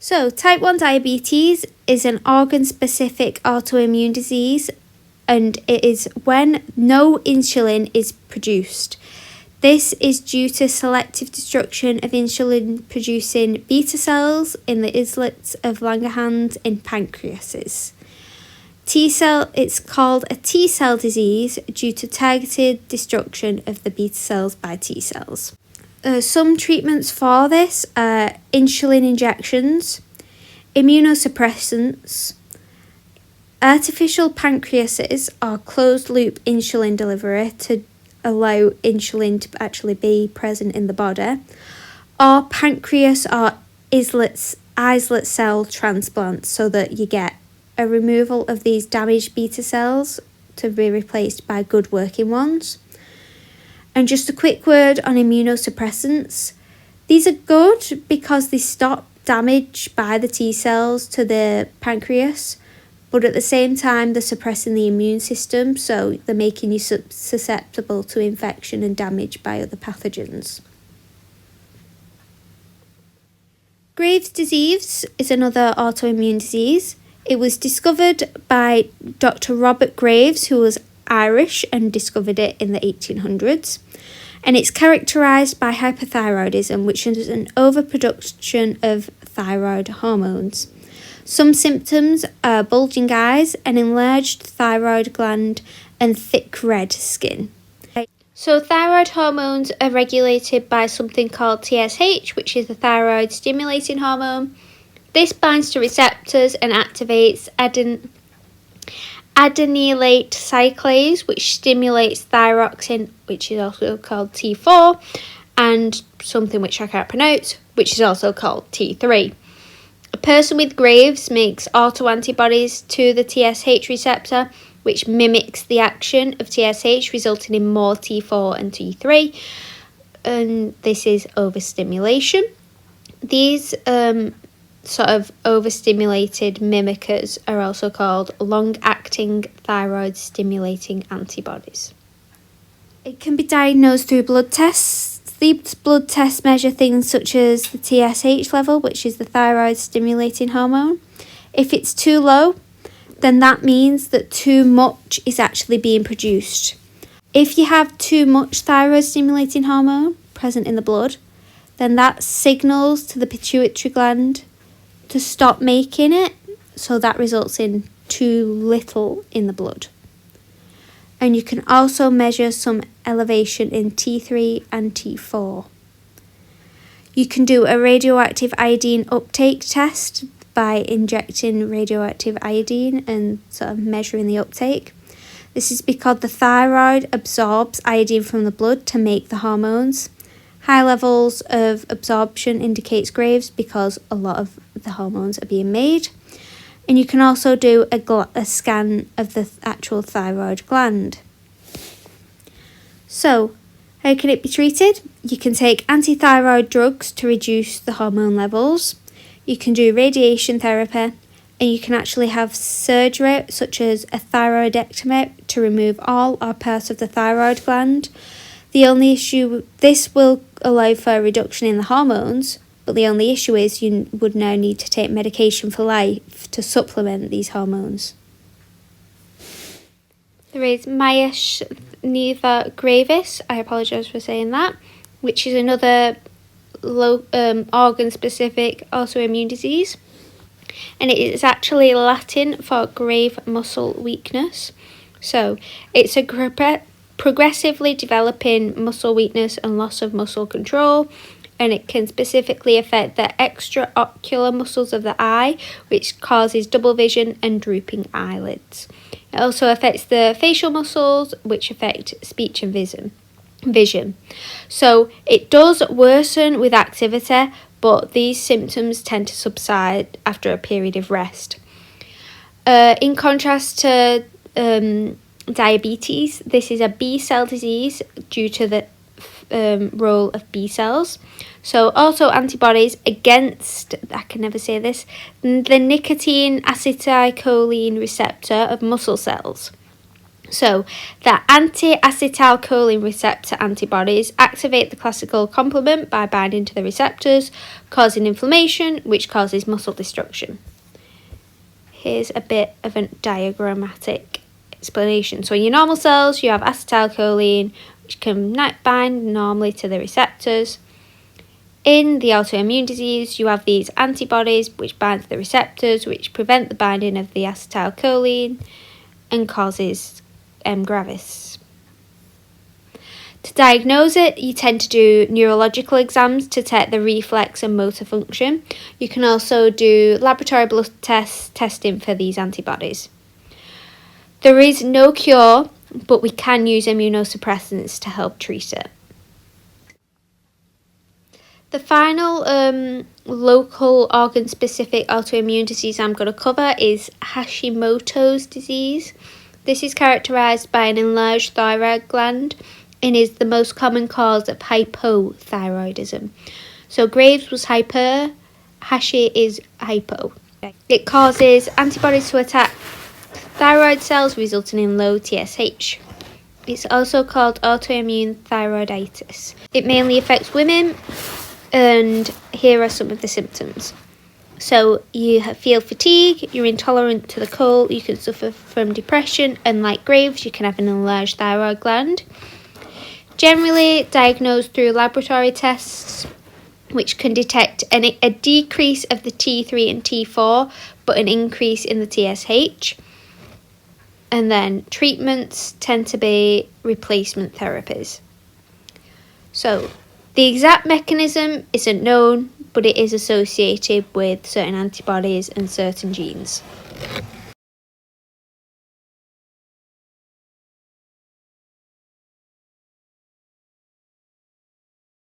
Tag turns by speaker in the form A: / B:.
A: So, type 1 diabetes is an organ-specific autoimmune disease, and it is when no insulin is produced. This is due to selective destruction of insulin-producing beta cells in the islets of Langerhans in pancreases. It's called a T cell disease due to targeted destruction of the beta cells by T cells. Some treatments for this are insulin injections, immunosuppressants, artificial pancreases or closed-loop insulin delivery to allow insulin to actually be present in the body, or pancreas or islet cell transplants so that you get a removal of these damaged beta cells to be replaced by good working ones. And just a quick word on immunosuppressants. These are good because they stop damage by the T cells to the pancreas, but at the same time they're suppressing the immune system, so they're making you susceptible to infection and damage by other pathogens. Graves' disease is another autoimmune disease. It was discovered by Dr. Robert Graves, who was Irish and discovered it in the 1800s. And it's characterised by hypothyroidism, which is an overproduction of thyroid hormones. Some symptoms are bulging eyes, an enlarged thyroid gland, and thick red skin. So thyroid hormones are regulated by something called TSH, which is the thyroid stimulating hormone. This binds to receptors and activates adenylate cyclase, which stimulates thyroxine, which is also called T4, and something which I can't pronounce, which is also called T3. A person with Graves makes autoantibodies to the TSH receptor, which mimics the action of TSH, resulting in more T4 and T3, and this is overstimulation. These sort of overstimulated mimickers are also called long-acting thyroid stimulating antibodies. It can be diagnosed through blood tests. These blood tests measure things such as the TSH level, which is the thyroid stimulating hormone. If it's too low, then that means that too much is actually being produced. If you have too much thyroid stimulating hormone present in the blood, then that signals to the pituitary gland to stop making it, so that results in too little in the blood. And you can also measure some elevation in T3 and T4. You can do a radioactive iodine uptake test by injecting radioactive iodine and sort of measuring the uptake. This is because the thyroid absorbs iodine from the blood to make the hormones. High levels of absorption indicates Graves because a lot of the hormones are being made. And you can also do a scan of the actual thyroid gland. So, how can it be treated? You can take antithyroid drugs to reduce the hormone levels. You can do radiation therapy, and you can actually have surgery such as a thyroidectomy to remove all or part of the thyroid gland. The only issue, this will allow for a reduction in the hormones, but the only issue is you would now need to take medication for life to supplement these hormones. There is myasthenia gravis, I apologise for saying that, which is another organ-specific autoimmune disease. And it is actually Latin for grave muscle weakness. So it's a progressively developing muscle weakness and loss of muscle control, and it can specifically affect the extraocular muscles of the eye, which causes double vision and drooping eyelids. It also affects the facial muscles, which affect speech and vision. So it does worsen with activity, but these symptoms tend to subside after a period of rest. In contrast to diabetes, this is a B cell disease due to the role of B cells. So also antibodies against, I can never say this, the nicotine acetylcholine receptor of muscle cells. So, the anti-acetylcholine receptor antibodies activate the classical complement by binding to the receptors, causing inflammation, which causes muscle destruction. Here's a bit of a diagrammatic explanation. So, in your normal cells, you have acetylcholine, which can bind normally to the receptors. In the autoimmune disease, you have these antibodies which bind to the receptors, which prevent the binding of the acetylcholine and causes gravis. To diagnose it, you tend to do neurological exams to detect the reflex and motor function. You can also do laboratory blood testing for these antibodies. There is no cure, but we can use immunosuppressants to help treat it. The final local organ-specific autoimmune disease I'm going to cover is Hashimoto's disease. This is characterised by an enlarged thyroid gland and is the most common cause of hypothyroidism. So Graves was hyper, Hashi is hypo. It causes antibodies to attack thyroid cells, resulting in low TSH. It's also called autoimmune thyroiditis. It mainly affects women, and here are some of the symptoms. So you feel fatigue, you're intolerant to the cold, you can suffer from depression, and like Graves, you can have an enlarged thyroid gland. Generally diagnosed through laboratory tests, which can detect a decrease of the T3 and T4, but an increase in the TSH. And then treatments tend to be replacement therapies. So the exact mechanism isn't known, but it is associated with certain antibodies and certain genes.